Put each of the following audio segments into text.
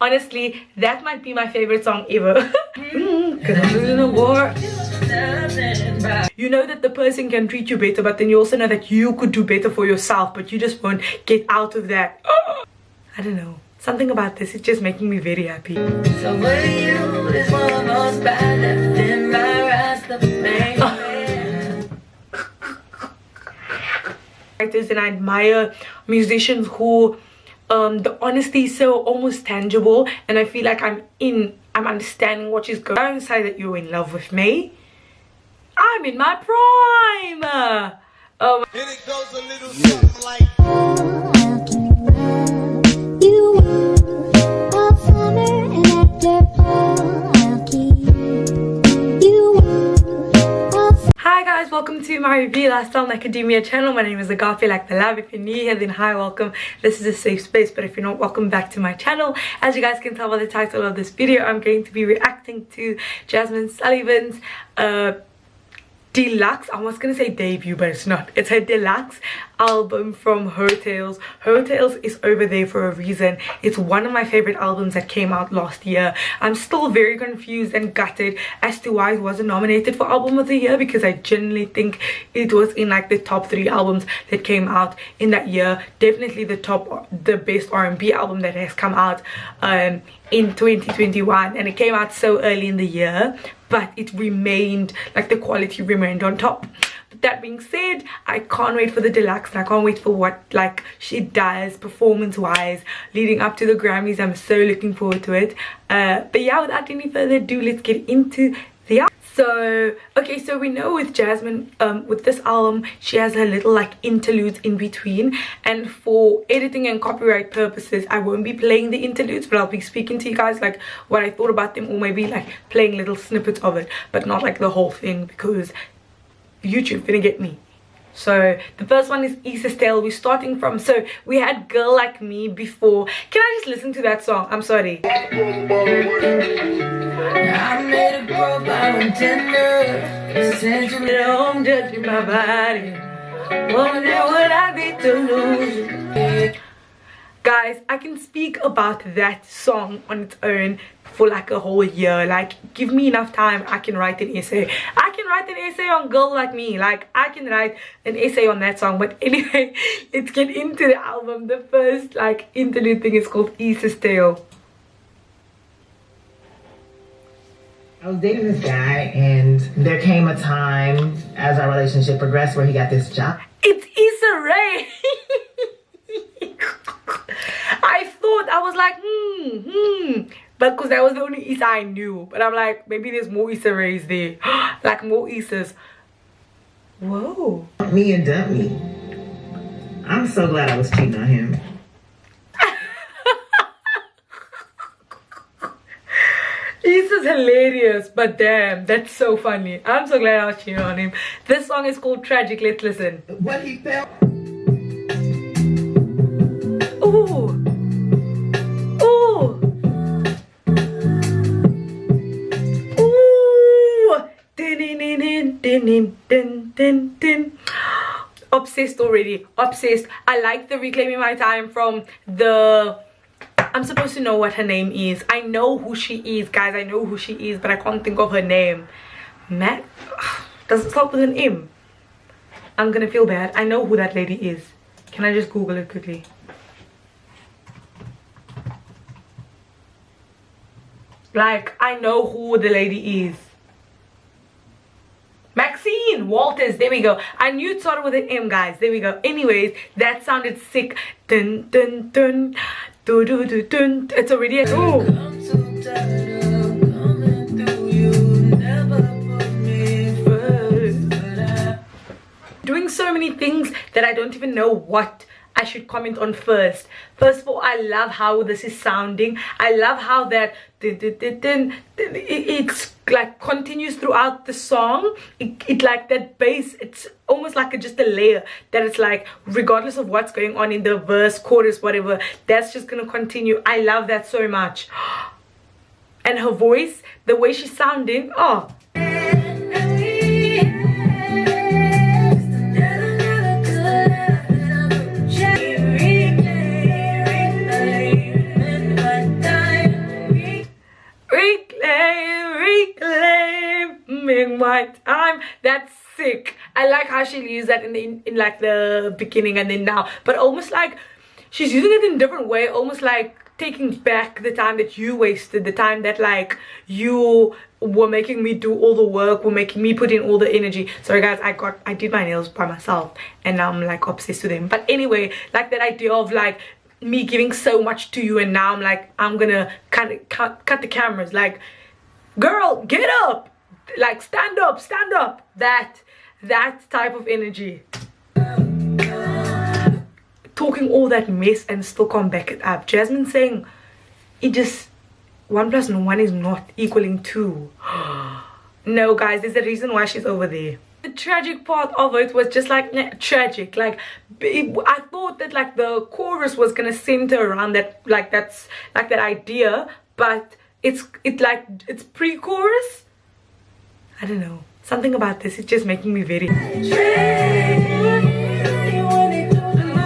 Honestly, that might be my favorite song ever. Cause I'm losing a war. You know that the person can treat you better, but then you also know that you could do better for yourself, but you just won't get out of that. I don't know, something about this is just making me very happy. So for you is one of those bad left in my rasta, and I admire musicians who the honesty is so almost tangible, and I feel like I'm understanding what she's going. Don't say that you're in love with me. I'm in my prime. And it goes a little something like Hi guys, welcome to my review lifestyle and academia channel. My name is Agapé, like the lab. If you're new here, then hi, welcome. This is a safe space, but if you're not, welcome back to my channel. As you guys can tell by the title of this video, I'm going to be reacting to Jazmine Sullivan's Deluxe, I was gonna say debut, but it's not. It's her deluxe album from Heaux. Heaux is over there for a reason. It's one of my favorite albums that came out last year. I'm still very confused and gutted as to why it wasn't nominated for album of the year, because I genuinely think it was in like the top 3 albums that came out in that year. Definitely the best R&B album that has come out in 2021, and it came out so early in the year, but it remained, like, the quality remained on top. But that being said, I can't wait for the deluxe, and I can't wait for what like she does performance wise leading up to the Grammys. I'm so looking forward to it. But yeah, without any further ado, let's get into the album. So okay, so we know with Jazmine, with this album, she has her little like interludes in between, and for editing and copyright purposes I won't be playing the interludes, but I'll be speaking to you guys like what I thought about them, or maybe like playing little snippets of it, but not like the whole thing, because YouTube finna get me. So the first one is Monistale. We're starting from, so we had Girl Like Me before. Can I just listen to that song? I'm sorry. I made a profile on Tinder, sent you at home judging my body. Wonder would I be to lose you. Guys, I can speak about that song on its own for like a whole year. Like, give me enough time, I can write an essay. I can write an essay on Girl Like Me. Like, I can write an essay on that song. But anyway, let's get into the album. The first like interlude thing is called Monistale. I was dating this guy, and there came a time as our relationship progressed where he got this job. It's Issa Rae. I thought, I was like, but because that was the only Issa I knew. But I'm like, maybe there's more Issa Raes there. Like more Issas. Whoa. Me and dump me. I'm so glad I was cheating on him. Issa's hilarious, but damn, that's so funny. I'm so glad I was cheating on him. This song is called Tragic. Let's listen. What he felt. Ooh. Obsessed already, obsessed. I like the Reclaiming My Time from the, I'm supposed to know what her name is. I know who she is, guys. I know who she is, but I can't think of her name. Matt, does it start with an M? I'm gonna feel bad. I know who that lady is. Can I just Google it quickly? Like, I know who the lady is. Maxine Walters, there we go. I knew it started with an M, guys. There we go. Anyways, that sounded sick. Dun dun dun, do do do dun. It's already a doing so many things that I don't even know what I should comment on first. First of all, I love how this is sounding. I love how that it's like continues throughout the song. It like that bass, it's almost like just a layer that it's like, regardless of what's going on in the verse, chorus, whatever, that's just gonna continue. I love that so much. And her voice, the way she's sounding, oh. I like how she used that in like the beginning and then now, but almost like she's using it in a different way, almost like taking back the time that you wasted, the time that like you were making me do all the work, were making me put in all the energy. Sorry guys, I did my nails by myself and now I'm like obsessed with them. But anyway, like that idea of like me giving so much to you and now I'm like, I'm gonna cut the cameras, like, girl, get up, like stand up, that type of energy. Talking all that mess and still can't back it up. Jazmine saying it just 1 + 1 is not equaling 2. No guys, there's a reason why she's over there. The tragic part of it was just like tragic, like I thought that like the chorus was gonna center around that, like that's like that idea, but it's pre-chorus. I don't know, something about this is just making me very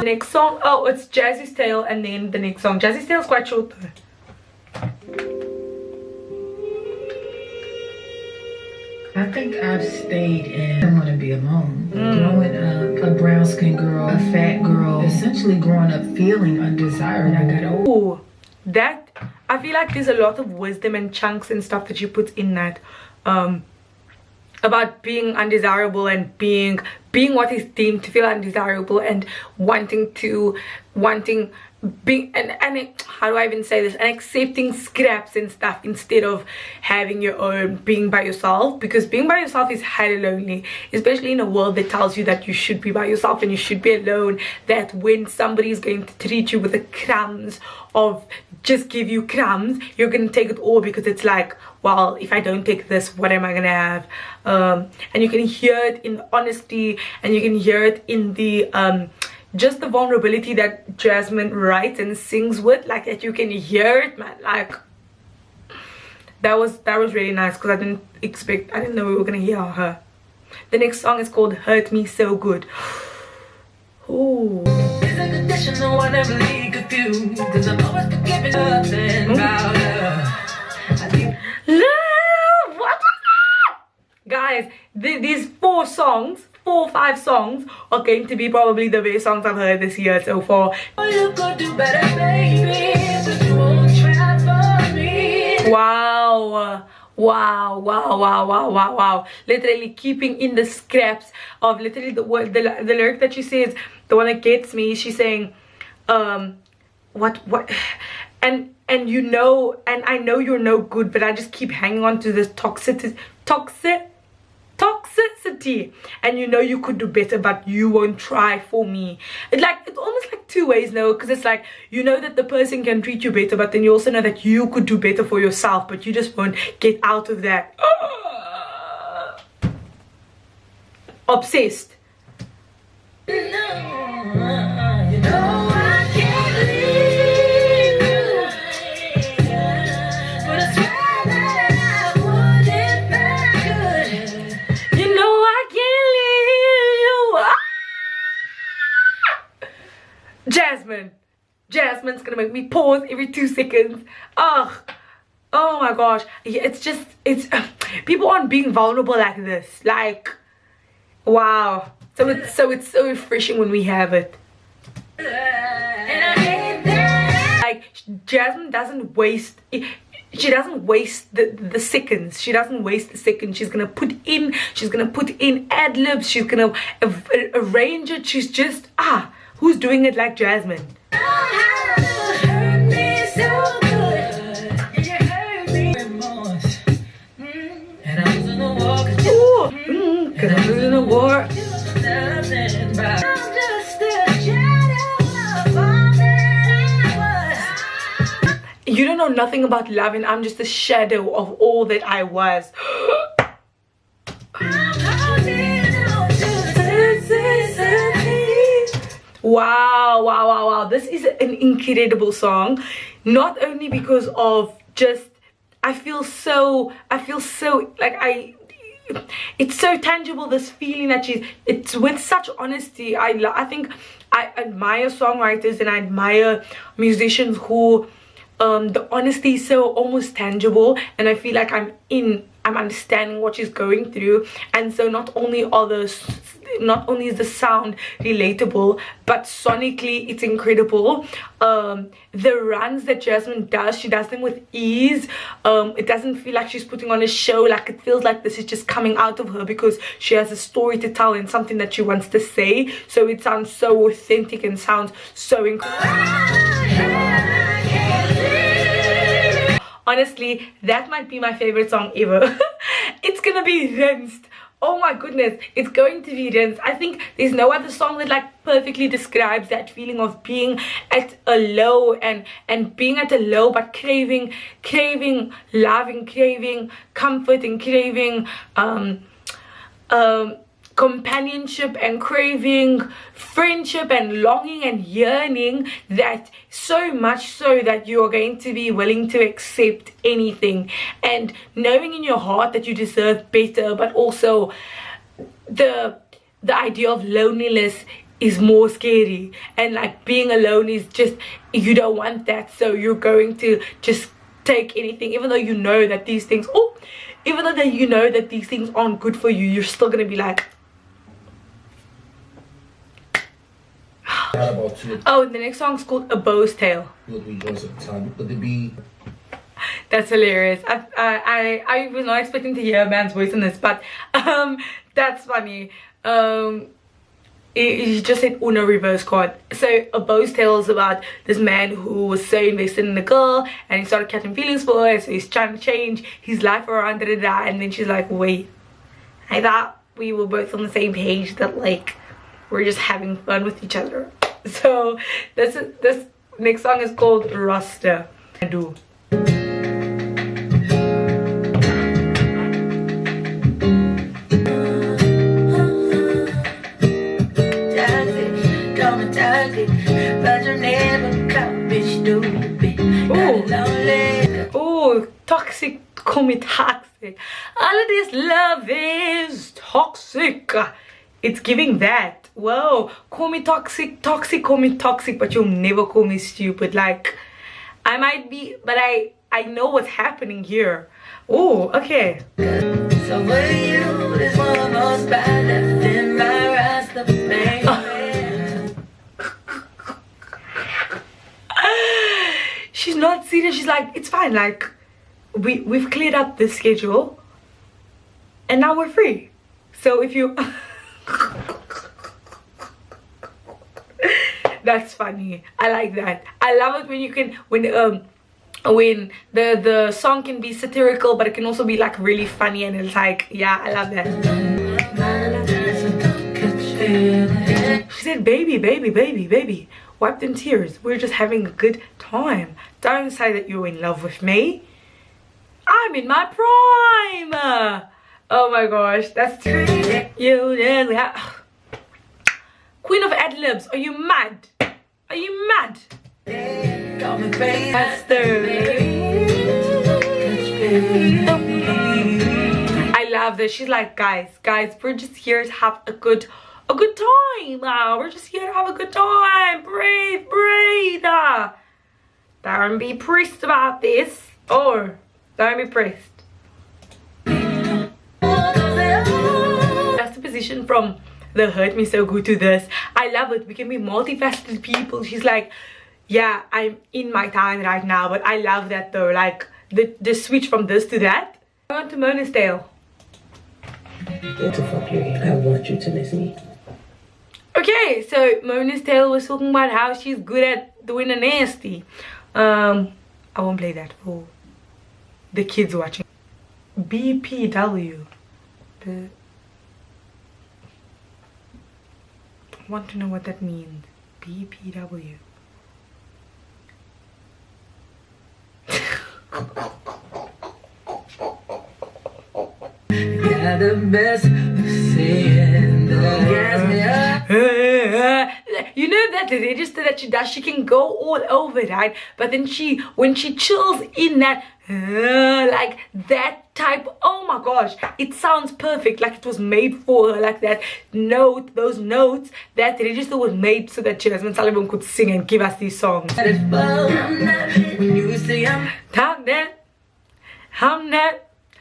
next song. Oh, it's Jazzy's Tale, and then the next song. Jazzy's Tale is quite short though. I think I've stayed in I want to be alone. Growing up, a brown skinned girl, a fat girl, essentially growing up feeling undesirable. I got old. Ooh, that I feel like there's a lot of wisdom and chunks and stuff that you put in that about being undesirable and being what is deemed to feel undesirable and wanting being how do I even say this, and accepting scraps and stuff instead of having your own, being by yourself, because being by yourself is highly lonely, especially in a world that tells you that you should be by yourself and you should be alone, that when somebody is going to treat you with the crumbs of just give you crumbs, you're gonna take it all, because it's like, well, if I don't take this, what am I gonna have? And you can hear it in the honesty, and you can hear it in the just the vulnerability that Jazmine writes and sings with, like that you can hear it, man. Like that was really nice, because I didn't know we were gonna hear her. The next song is called Hurt Me So Good. Ooh. There's a condition no one ever really confused, 'cause I'm always forgiving nothing about her. Love, what was that? Guys, these 4 or 5 songs are going to be probably the best songs I've heard this year so far. You could do better, baby, but you won't try for me. Wow. Literally keeping in the scraps of literally the word, the lyric that she says, the one that gets me, she's saying what and you know, and I know you're no good, but I just keep hanging on to this toxicity, and you know you could do better, but you won't try for me. It's almost like 2 ways now, because it's like, you know that the person can treat you better, but then you also know that you could do better for yourself, but you just won't get out of that. Obsessed. Jazmine's gonna make me pause every 2 seconds. Oh my gosh, it's people aren't being vulnerable like this, like, wow. So it's so refreshing when we have it. Like, Jazmine doesn't waste she doesn't waste the seconds. She doesn't waste the seconds. She's gonna put in ad-libs, she's gonna arrange it. She's just who's doing it like Jazmine? You don't know nothing about love, and I'm just a shadow of all that I was. Wow. This is an incredible song. Not only because of just, I feel so like it's so tangible, this feeling that it's with such honesty. I think I admire songwriters and I admire musicians who the honesty is so almost tangible, and I feel like I'm I'm understanding what she's going through. And so not only is the sound relatable, but sonically it's incredible. The runs that Jazmine does, she does them with ease. It doesn't feel like she's putting on a show. Like, it feels like this is just coming out of her because she has a story to tell and something that she wants to say. So it sounds so authentic and sounds so incredible. Honestly, that might be my favorite song ever. It's gonna be rinsed. Oh my goodness, it's going to be rinsed. I think there's no other song that like perfectly describes that feeling of being at a low and being at a low, but craving love and craving comfort and craving companionship and craving friendship and longing and yearning, that so much so that you are going to be willing to accept anything, and knowing in your heart that you deserve better, but also the idea of loneliness is more scary, and like being alone is just, you don't want that, so you're going to just take anything, even though you know that these things aren't good for you. You're still gonna be like, oh, the next song's called A Bose Tale. That's hilarious. I was not expecting to hear a man's voice in this, but that's funny. He just said Uno reverse card. So A Bose Tale is about this man who was so invested in the girl and he started catching feelings for her, so he's trying to change his life around, and then she's like, wait, I thought we were both on the same page, that like we're just having fun with each other. So this next song is called Rasta. I do. Oh, toxic, call me toxic. All of this love is toxic. It's giving that. Whoa, call me toxic, call me toxic, but you'll never call me stupid. Like, I might be, but I know what's happening here. Oh, okay. So for you, this one most bad left in my rasta baby. She's not serious. She's like, it's fine. Like, we've cleared up the schedule, and now we're free. So if you that's funny. I like that. I love it when you can, when the song can be satirical, but it can also be like really funny, and it's like, yeah, I love that. She said, baby, baby, baby, baby, wipe them tears. We're just having a good time. Don't say that you're in love with me. I'm in my prime. Oh my gosh, that's true. Queen of ad-libs, are you mad? Are you mad? I love this. She's like, guys, we're just here to have a good time. We're just here to have a good time. Breathe. Don't be pressed about this. Oh, don't be pressed. That's the position from the hurt me so good to this. I love it. We can be multifaceted people. She's like, yeah, I'm in my time right now, but I love that though. Like the switch from this to that. I want to Monistale. What the fuck, I want you to miss me. Okay, so Monistale was talking about how she's good at doing a nasty. I won't play that for the kids watching. BPW. I want to know what that means. BPW. Got the best saying you know that the register that she does, she can go all over, right? But then when she chills in that like that type, oh my gosh, it sounds perfect, like it was made for her, like that note, those notes, that register was made so that Jazmine Sullivan could sing and give us these songs.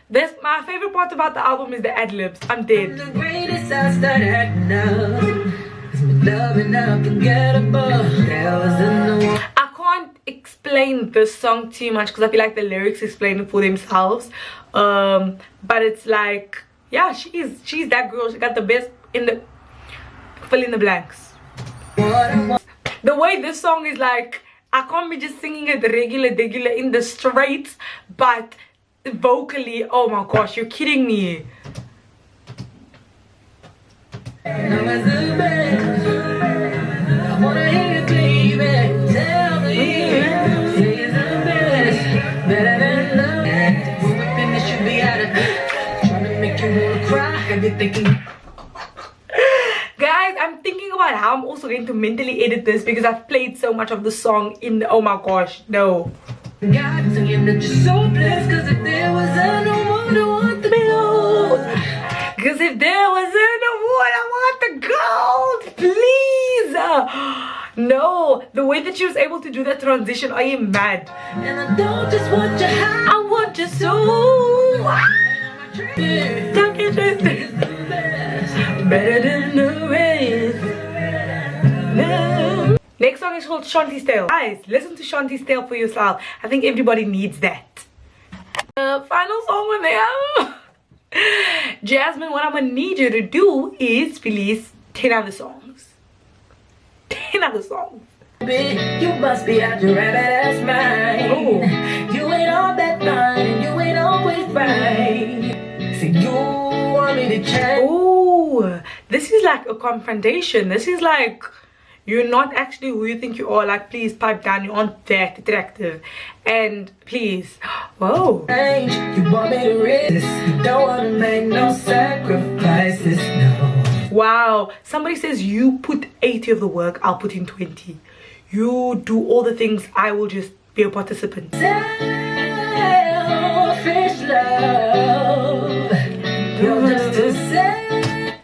This, my favorite part about the album is the ad-libs. I'm dead. The greatest I started acting up. It's been loving unforgettable. That was in the I can't explain this song too much because I feel like the lyrics explain it for themselves. But it's like, yeah, she's that girl. She got the best in the fill in the blanks. The way this song is like, I can't be just singing it regular in the straight, but vocally, oh my gosh, you're kidding me. I wanna hear you baby. Tell me, say it's the best, better than love. When we finish, you'll be out of trying to make you wanna cry. Have you thinking? Guys, I'm thinking about how I'm also going to mentally edit this because I've played so much of the song in the, oh my gosh, no. God saying that you're so blessed, cause if there was no one to want the gold. Because if there was no one, I want the gold, please. No, the way that she was able to do that transition, are you mad? And I don't just want your heart, I want your soul. Better than the rest. No. Next song is called Shaunty's Tale. Guys, listen to Shaunty's Tale for yourself. I think everybody needs that. Final song on the album. Jazmine, what I'm gonna need you to do is release 10 other songs. 10 other songs. You must be out your rabbit ass mind. Oh. You ain't all that fine, and you ain't always right. So you want me to change? Oh, this is like a confrontation. This is like, you're not actually who you think you are. Like, please pipe down, you aren't that attractive. And please, whoa. You want me to resist? You don't want to make no sacrifices, no. Wow, somebody says you put 80 of the work, I'll put in 20. You do all the things, I will just be a participant. Selfish love. You're just a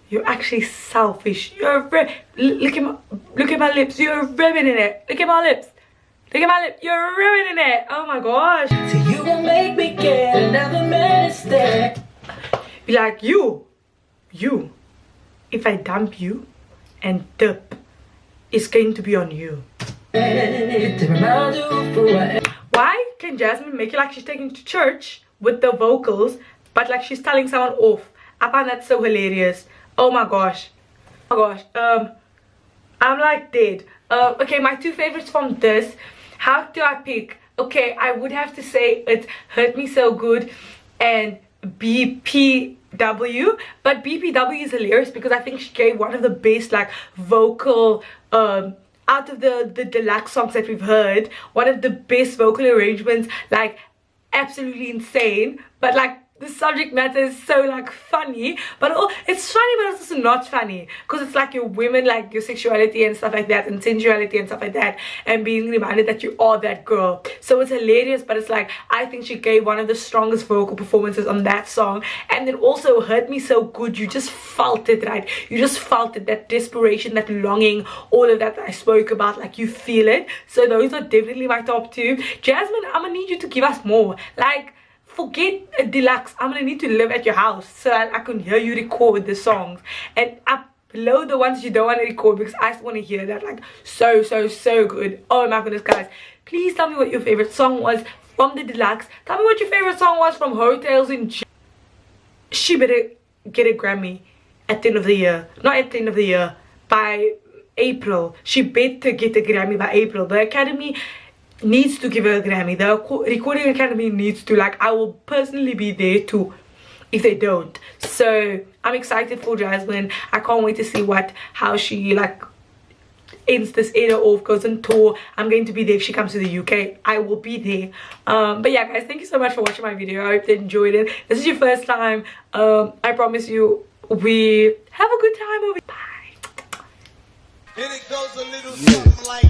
You're actually selfish. You're look at my lips. You're ruining it. Look at my lips. Look at my lip. You're ruining it. Oh my gosh. So you gon' make me get another man instead. Be like, you. If I dump you and dip, it's going to be on you. Why can Jazmine make it like she's taking to church with the vocals, but like she's telling someone off? I find that so hilarious. Oh my gosh. Oh my gosh. I'm like dead. Okay, my two favorites from this. How do I pick? Okay, I would have to say it Hurt Me So Good and BPW. But BPW is hilarious because I think she gave one of the best like vocal out of the deluxe songs that we've heard. One of the best vocal arrangements, like absolutely insane. But like the subject matter is so like funny, but it's funny, but it's also not funny because it's like your women, like your sexuality and stuff like that, and sensuality and stuff like that, and being reminded that you are that girl. So it's hilarious, but it's like I think she gave one of the strongest vocal performances on that song. And then also Hurt Me So Good, you just felt it, right? You just felt it, that desperation, that longing, all of that I spoke about, like you feel it. So those are definitely my top two. Jazmine, I'm gonna need you to give us more. Like, forget a deluxe. I'm gonna need to live at your house so that I can hear you record the songs and upload the ones you don't want to record, because I just want to hear that like so good. Oh my goodness, guys, please tell me what your favorite song was from the deluxe. Tell me what your favorite song was from Heaux and she better get a Grammy at the end of the year. Not at the end of the year, by April. She better get a Grammy by April. The Academy needs to give her a Grammy. The Recording Academy needs to. Like, I will personally be there too if they don't. So I'm excited for Jazmine. I can't wait to see how she like ends this era off, goes on tour. I'm going to be there if she comes to the UK. I will be there. But yeah, guys, thank you so much for watching my video. I hope you enjoyed it. This is your first time. I promise you we have a good time over. Bye. And it goes a little something like